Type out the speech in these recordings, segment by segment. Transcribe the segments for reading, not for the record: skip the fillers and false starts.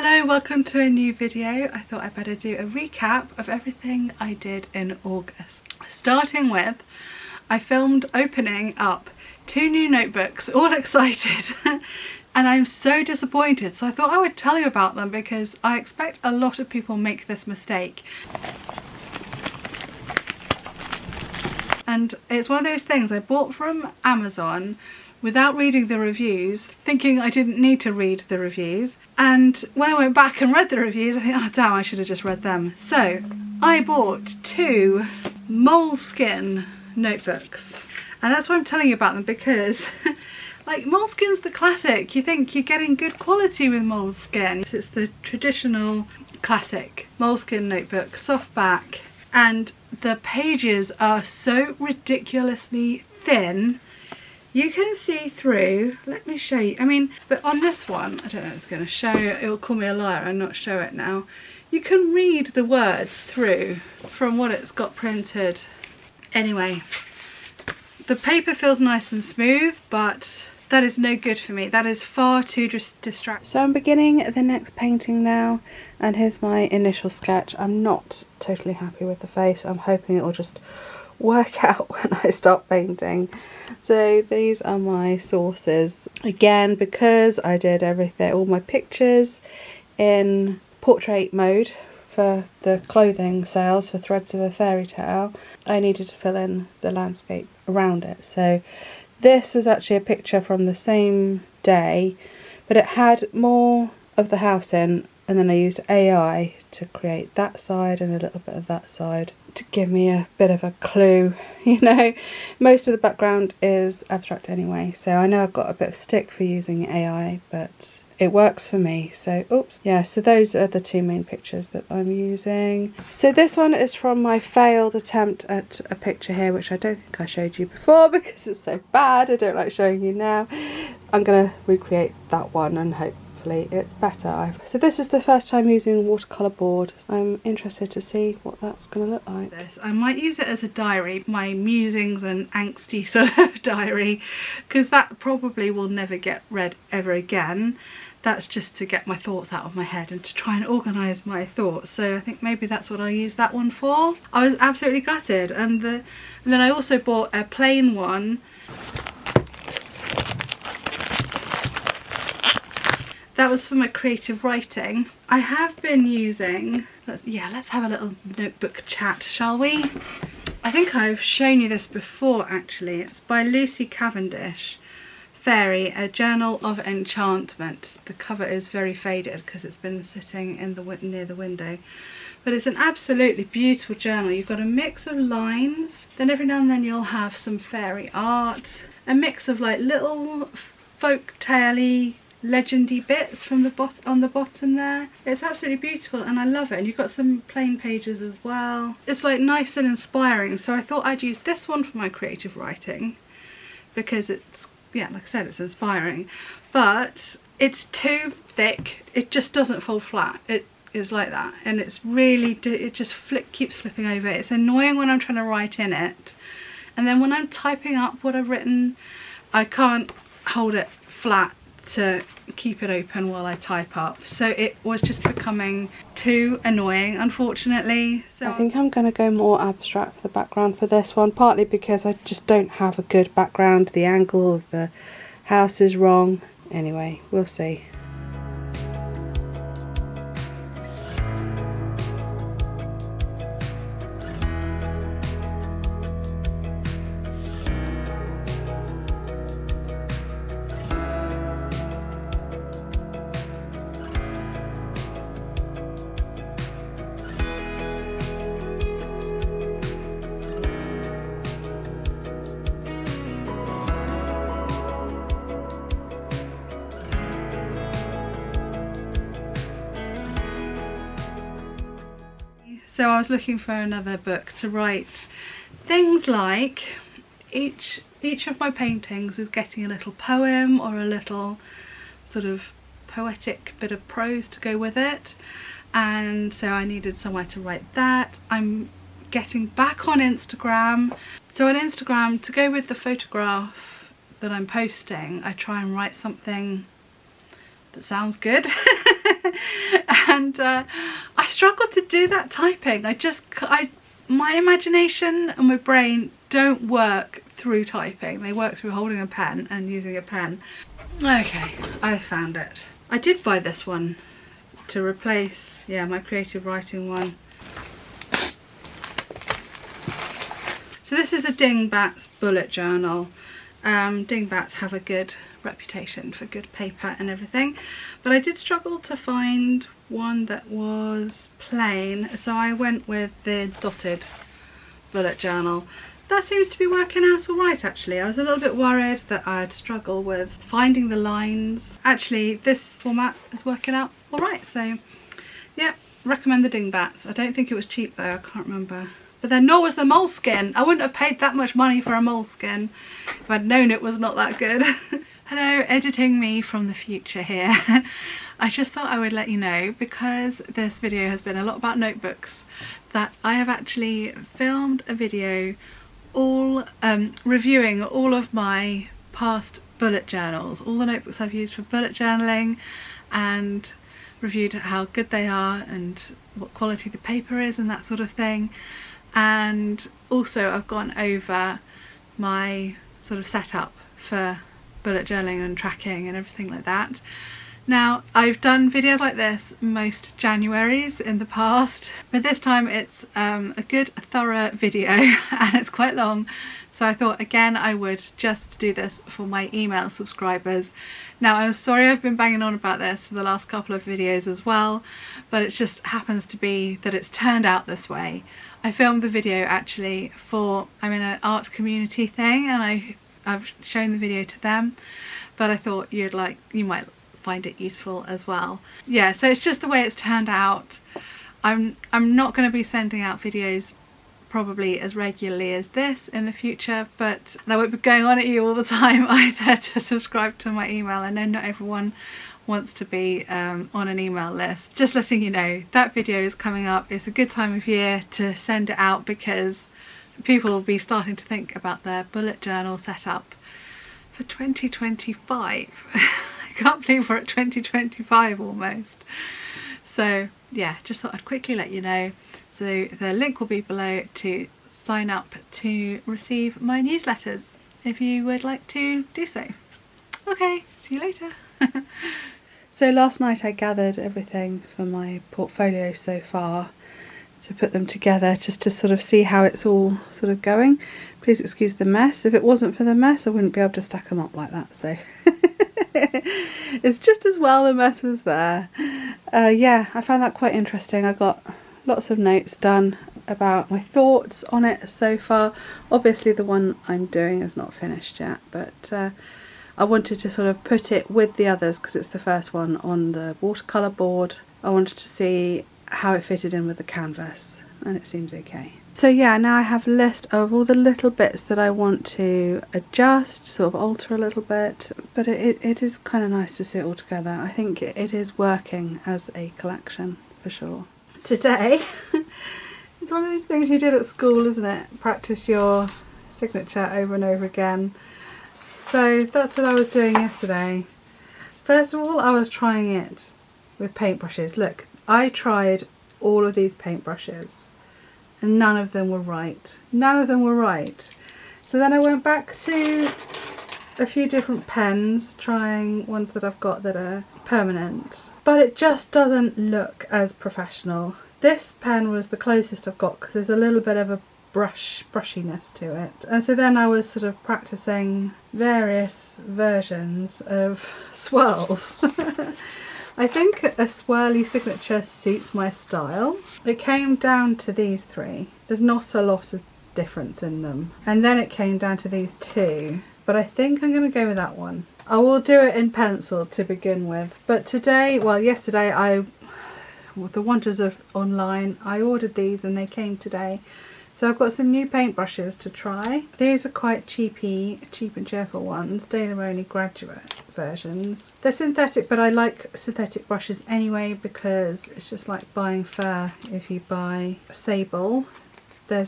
Hello, welcome to a new video. I thought I'd better do a recap of everything I did in August. Starting with, I filmed opening up 2 new notebooks, all excited, and I'm so disappointed. So I thought I would tell you about them because I expect a lot of people make this mistake. And it's one of those things I bought from Amazon without reading the reviews, thinking I didn't need to read the reviews. And when I went back and read the reviews, I think, oh damn, I should have just read them. So I bought 2 Moleskine notebooks. And that's why I'm telling you about them, because like Moleskine's the classic. You think you're getting good quality with Moleskine. It's the traditional classic Moleskine notebook, soft back. And the pages are so ridiculously thin. You can see through, let me show you, I mean, but on this one, I don't know if it's going to show, it will call me a liar and not show it now. You can read the words through from what it's got printed. Anyway, the paper feels nice and smooth, but that is no good for me. That is far too distracting. So I'm beginning the next painting now, and here's my initial sketch. I'm not totally happy with the face. I'm hoping it will just work out when I start painting. So these are my sources. Again, because I did everything, all my pictures in portrait mode for the clothing sales for Threads of a Fairy Tale, I needed to fill in the landscape around it. So this was actually a picture from the same day, but it had more of the house in, and then I used AI to create that side and a little bit of that side to give me a bit of a clue. You know, most of the background is abstract anyway, so I know I've got a bit of stick for using AI, but it works for me. So oops, yeah, so those are the 2 main pictures that I'm using. So this one is from my failed attempt at a picture here, which I don't think I showed you before because it's so bad. I don't like showing you now. I'm gonna recreate that one and hopefully it's better. So this is the first time using watercolour board. I'm interested to see what that's going to look like. I might use it as a diary, my musings and angsty sort of diary, because that probably will never get read ever again. That's just to get my thoughts out of my head and to try and organise my thoughts. So I think maybe that's what I'll use that one for. I was absolutely gutted, and then I also bought a plain one. That was for my creative writing. I have been using, let's have a little notebook chat, shall we? I think I've shown you this before actually. It's by Lucy Cavendish, Fairy, A Journal of Enchantment. The cover is very faded because it's been sitting in the near the window. But it's an absolutely beautiful journal. You've got a mix of lines, then every now and then you'll have some fairy art, a mix of like little folk tale-y legendy bits from the on the bottom there. It's absolutely beautiful and I love it, and you've got some plain pages as well. It's like nice and inspiring, so I thought I'd use this one for my creative writing because it's, yeah, like I said, it's inspiring, but it's too thick. It just doesn't fold flat. It is like that, and it's really, it just keeps flipping over. It's annoying when I'm trying to write in it, and then when I'm typing up what I've written, I can't hold it flat to keep it open while I type up, so it was just becoming too annoying, unfortunately. So I think I'm going to go more abstract for the background for this one, partly because I just don't have a good background. The angle of the house is wrong. Anyway, we'll see. So I was looking for another book to write things like each of my paintings is getting a little poem or a little sort of poetic bit of prose to go with it, and so I needed somewhere to write that. I'm getting back on Instagram, so on Instagram, to go with the photograph that I'm posting, I try and write something that sounds good. And I struggled to do that typing. My imagination and my brain don't work through typing. They work through holding a pen and using a pen. Okay, I found it. I did buy this one to replace, yeah, my creative writing one. So this is a Dingbats bullet journal. Dingbats have a good reputation for good paper and everything, but I did struggle to find one that was plain, so I went with the dotted bullet journal. That seems to be working out alright actually. I was a little bit worried that I'd struggle with finding the lines. Actually, this format is working out alright, so yeah, recommend the Dingbats. I don't think it was cheap though, I can't remember. But then nor was the Moleskine. I wouldn't have paid that much money for a Moleskine if I'd known it was not that good. Hello, editing me from the future here. I just thought I would let you know, because this video has been a lot about notebooks, that I have actually filmed a video all reviewing all of my past bullet journals, all the notebooks I've used for bullet journaling, and reviewed how good they are and what quality the paper is and that sort of thing. And also I've gone over my sort of setup for bullet journaling and tracking and everything like that. Now, I've done videos like this most Januaries in the past, but this time it's a good thorough video and it's quite long, so I thought again I would just do this for my email subscribers. Now, I'm sorry I've been banging on about this for the last couple of videos as well, but it just happens to be that it's turned out this way. I filmed the video actually for, I'm in an art community thing, and I've shown the video to them, but I thought you might find it useful as well. Yeah, so it's just the way it's turned out. I'm not going to be sending out videos probably as regularly as this in the future, but I won't be going on at you all the time either to subscribe to my email. I know not everyone wants to be on an email list. Just letting you know, that video is coming up. It's a good time of year to send it out because people will be starting to think about their bullet journal setup for 2025. I can't believe we're at 2025 almost. So yeah, just thought I'd quickly let you know. So the link will be below to sign up to receive my newsletters if you would like to do so. Okay, see you later. So last night I gathered everything for my portfolio so far to put them together, just to sort of see how it's all sort of going. Please excuse the mess. If it wasn't for the mess I wouldn't be able to stack them up like that, so it's just as well the mess was there. Yeah, I found that quite interesting. I got lots of notes done about my thoughts on it so far. Obviously the one I'm doing is not finished yet, but I wanted to sort of put it with the others because it's the first one on the watercolour board. I wanted to see how it fitted in with the canvas, and it seems okay. So yeah, now I have a list of all the little bits that I want to adjust, sort of alter a little bit, but it is kind of nice to see it all together. I think it is working as a collection for sure. Today, it's one of these things you did at school, isn't it? Practice your signature over and over again. So that's what I was doing yesterday. First of all, I was trying it with paintbrushes. Look, I tried all of these paintbrushes and none of them were right. None of them were right. So then I went back to a few different pens, trying ones that I've got that are permanent. But it just doesn't look as professional. This pen was the closest I've got because there's a little bit of a brushiness to it. And so then I was sort of practicing various versions of swirls. I think a swirly signature suits my style. It came down to these three. There's not a lot of difference in them. And then it came down to these two. But I think I'm going to go with that one. I will do it in pencil to begin with. But today, well yesterday, with the wonders of online, I ordered these and they came today. So I've got some new paintbrushes to try. These are quite cheap and cheerful ones, Daler Only graduate versions. They're synthetic, but I like synthetic brushes anyway because it's just like buying fur if you buy sable. They're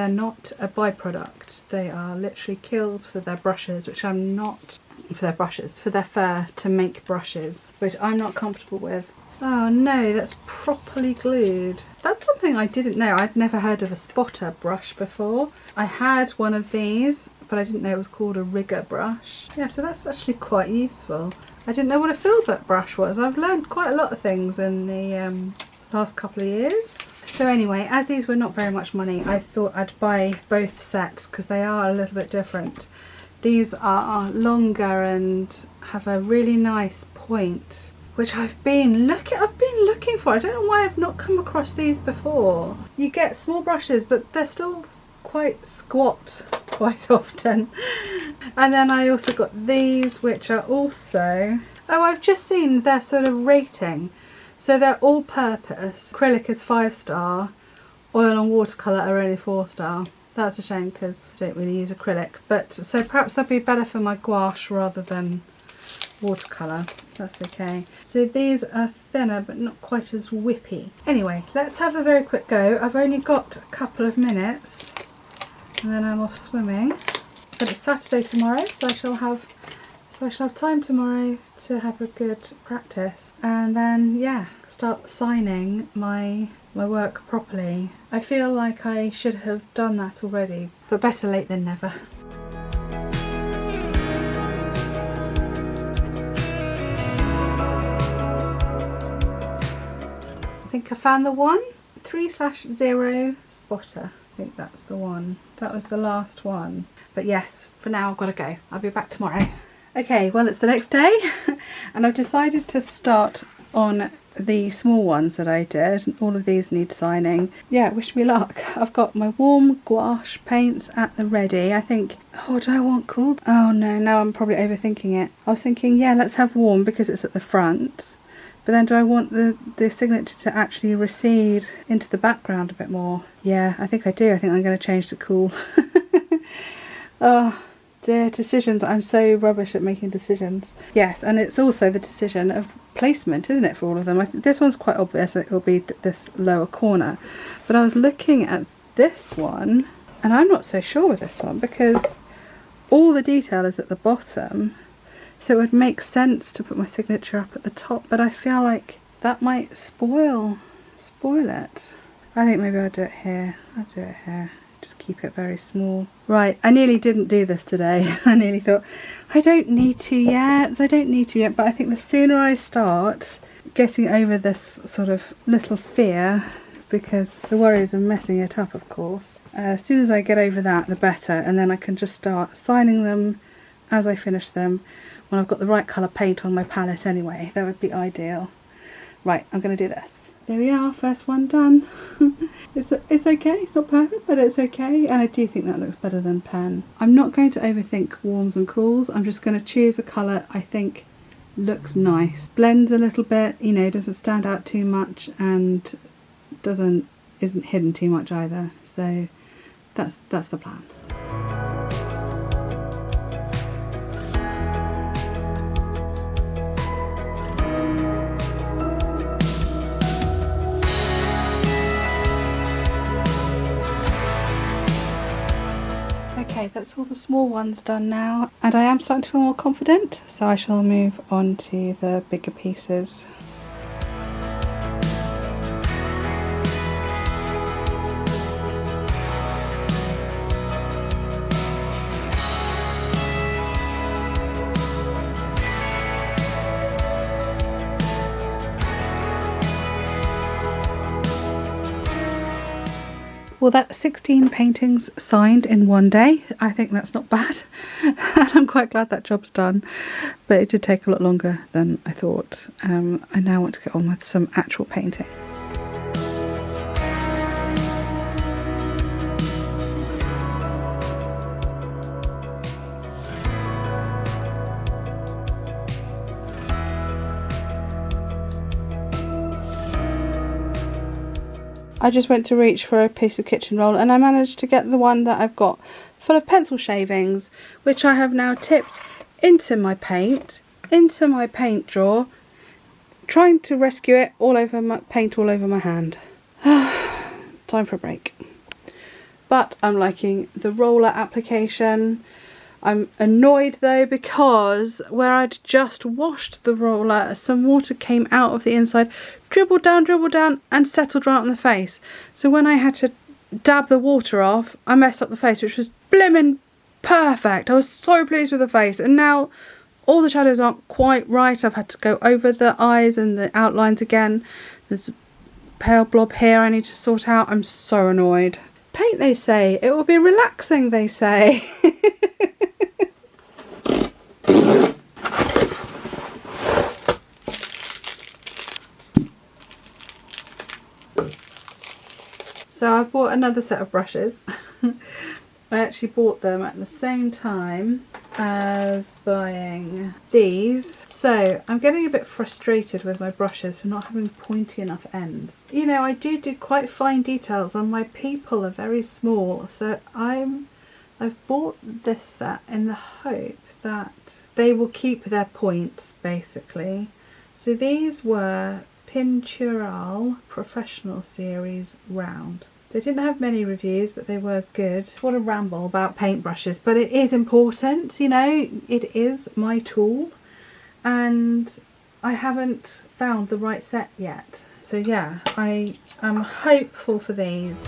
not a byproduct. They are literally killed for their brushes, which I'm not, for their fur to make brushes, which I'm not comfortable with. Oh no, that's properly glued. That's something I didn't know. I'd never heard of a spotter brush before. I had one of these, but I didn't know it was called a rigger brush. Yeah, so that's actually quite useful. I didn't know what a filbert brush was. I've learned quite a lot of things in the last couple of years. So anyway, as these were not very much money, I thought I'd buy both sets because they are a little bit different. These are longer and have a really nice point, which I've been looking for. I don't know why I've not come across these before. You get small brushes, but they're still quite squat quite often. And then I also got these, which are also, oh, I've just seen their sort of rating. So they're all purpose. Acrylic is 5-star, oil and watercolour are only 4-star. That's a shame because I don't really use acrylic, but so perhaps they'll be better for my gouache rather than watercolour. That's okay. So these are thinner but not quite as whippy. Anyway, let's have a very quick go. I've only got a couple of minutes and then I'm off swimming. But it's Saturday tomorrow, so I shall have time tomorrow to have a good practice, and then yeah, start signing my work properly. I feel like I should have done that already, but better late than never. I think I found the one. 3/0 spotter. I think that's the one. That was the last one. But yes, for now I've got to go. I'll be back tomorrow. Okay, well it's the next day and I've decided to start on the small ones that I did. All of these need signing. Yeah, wish me luck. I've got my warm gouache paints at the ready. I think, oh, do I want cool? Oh no, now I'm probably overthinking it. I was thinking, yeah, let's have warm because it's at the front. But then do I want the signature to actually recede into the background a bit more? Yeah, I think I do. I think I'm going to change to cool. Oh dear, decisions. I'm so rubbish at making decisions. Yes, and it's also the decision of placement, isn't it, for all of them? I think this one's quite obvious. It will be this lower corner. But I was looking at this one, and I'm not so sure with this one because all the detail is at the bottom. So it would make sense to put my signature up at the top, but I feel like that might spoil it. I think maybe I'll do it here. I'll do it here. Just keep it very small. Right, I nearly didn't do this today. I nearly thought, I don't need to yet, but I think the sooner I start getting over this sort of little fear, because the worries of messing it up, of course, as soon as I get over that, the better, and then I can just start signing them as I finish them when I've got the right colour paint on my palette anyway. That would be ideal. Right, I'm going to do this. There we are, first one done. It's okay, it's not perfect, but it's okay, and I do think that looks better than pen. I'm not going to overthink warms and cools. I'm just going to choose a colour I think looks nice. Blends a little bit, you know, doesn't stand out too much and isn't hidden too much either. So that's the plan. Okay, that's all the small ones done now, and I am starting to feel more confident, so I shall move on to the bigger pieces. Well, that's 16 paintings signed in one day. I think that's not bad. And I'm quite glad that job's done. But it did take a lot longer than I thought. I now want to get on with some actual painting. I just went to reach for a piece of kitchen roll and I managed to get the one that I've got full of pencil shavings, which I have now tipped into my paint drawer, trying to rescue it all over my paint all over my hand. Time for a break. But I'm liking the roller application. I'm annoyed though because where I'd just washed the roller, some water came out of the inside, dribbled down and settled right on the face. So when I had to dab the water off, I messed up the face, which was blimmin' perfect. I was so pleased with the face, and now all the shadows aren't quite right. I've had to go over the eyes and the outlines again. There's a pale blob here I need to sort out. I'm so annoyed. Paint, they say. It will be relaxing, they say. So I bought another set of brushes. I actually bought them at the same time as buying these. So I'm getting a bit frustrated with my brushes for not having pointy enough ends. You know, I do quite fine details and my people are very small. So I've bought this set in the hope that they will keep their points basically. So these were Pintural Professional Series Round. They didn't have many reviews, but they were good. What a ramble about paintbrushes, but it is important, you know, it is my tool and I haven't found the right set yet. So yeah, I am hopeful for these.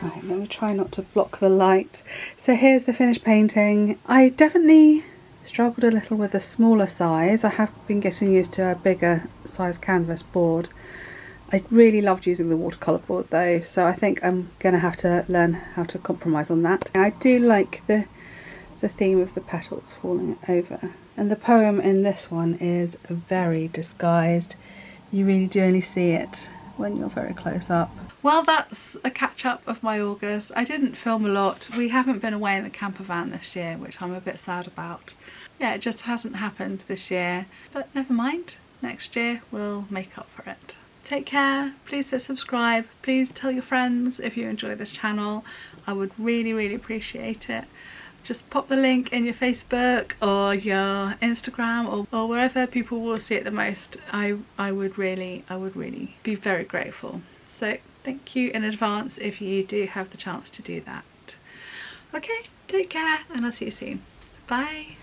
Right, let me try not to block the light. So here's the finished painting. I definitely struggled a little with a smaller size. I have been getting used to a bigger size canvas board. I really loved using the watercolour board though, so I think I'm going to have to learn how to compromise on that. I do like the theme of the petals falling over, and the poem in this one is very disguised. You really do only see it when you're very close up. Well, that's a catch up of my August. I didn't film a lot. We haven't been away in the camper van this year, which I'm a bit sad about. Yeah, it just hasn't happened this year, but never mind. Next year we'll make up for it. Take care, please hit subscribe, please tell your friends if you enjoy this channel. I would really appreciate it. Just pop the link in your Facebook or your Instagram or wherever people will see it the most. I would really be very grateful. So thank you in advance if you do have the chance to do that. Okay, take care and I'll see you soon. Bye.